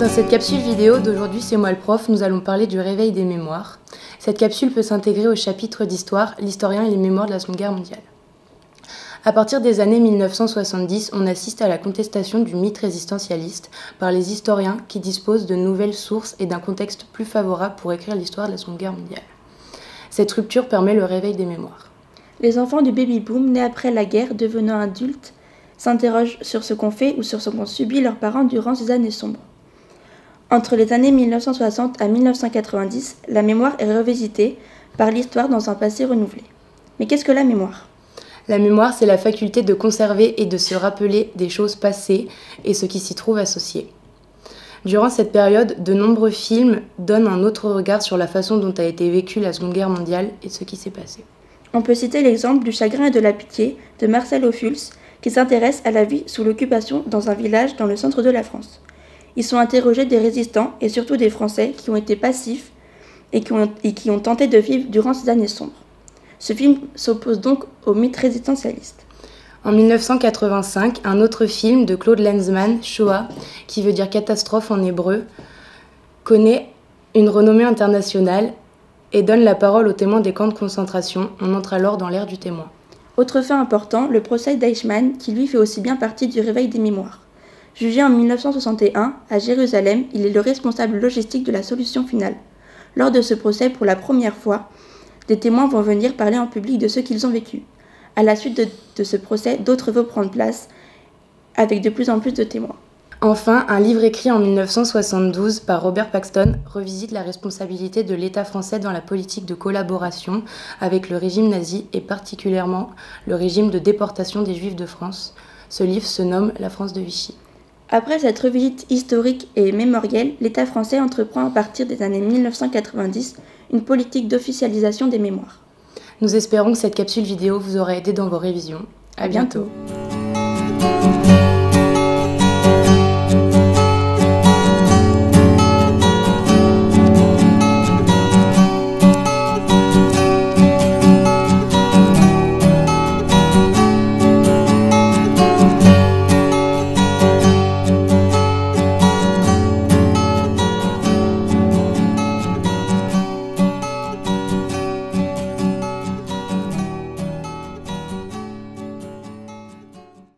Dans cette capsule vidéo d'aujourd'hui, c'est moi le prof, nous allons parler du réveil des mémoires. Cette capsule peut s'intégrer au chapitre d'histoire, l'historien et les mémoires de la Seconde Guerre mondiale. À partir des années 1970, on assiste à la contestation du mythe résistentialiste par les historiens qui disposent de nouvelles sources et d'un contexte plus favorable pour écrire l'histoire de la Seconde Guerre mondiale. Cette rupture permet le réveil des mémoires. Les enfants du baby-boom, nés après la guerre, devenant adultes, s'interrogent sur ce qu'ont fait ou sur ce qu'ont subi leurs parents durant ces années sombres. Entre les années 1960 à 1990, la mémoire est revisitée par l'histoire dans un passé renouvelé. Mais qu'est-ce que la mémoire ? La mémoire, c'est la faculté de conserver et de se rappeler des choses passées et ce qui s'y trouve associé. Durant cette période, de nombreux films donnent un autre regard sur la façon dont a été vécue la Seconde Guerre mondiale et ce qui s'est passé. On peut citer l'exemple du Chagrin et de la pitié de Marcel Ophuls, qui s'intéresse à la vie sous l'occupation dans un village dans le centre de la France. Ils sont interrogés des résistants et surtout des Français qui ont été passifs et qui ont tenté de vivre durant ces années sombres. Ce film s'oppose donc au mythe résistentialiste. En 1985, un autre film de Claude Lanzmann, Shoah, qui veut dire catastrophe en hébreu, connaît une renommée internationale et donne la parole aux témoins des camps de concentration. On entre alors dans l'ère du témoin. Autre fait important, le procès d'Eichmann, qui lui fait aussi bien partie du réveil des mémoires. Jugé en 1961, à Jérusalem, il est le responsable logistique de la solution finale. Lors de ce procès, pour la première fois, des témoins vont venir parler en public de ce qu'ils ont vécu. À la suite de ce procès, d'autres vont prendre place, avec de plus en plus de témoins. Enfin, un livre écrit en 1972 par Robert Paxton revisite la responsabilité de l'État français dans la politique de collaboration avec le régime nazi et particulièrement le régime de déportation des Juifs de France. Ce livre se nomme La France de Vichy. Après cette revisite historique et mémorielle, l'État français entreprend à partir des années 1990 une politique d'officialisation des mémoires. Nous espérons que cette capsule vidéo vous aura aidé dans vos révisions. À bientôt.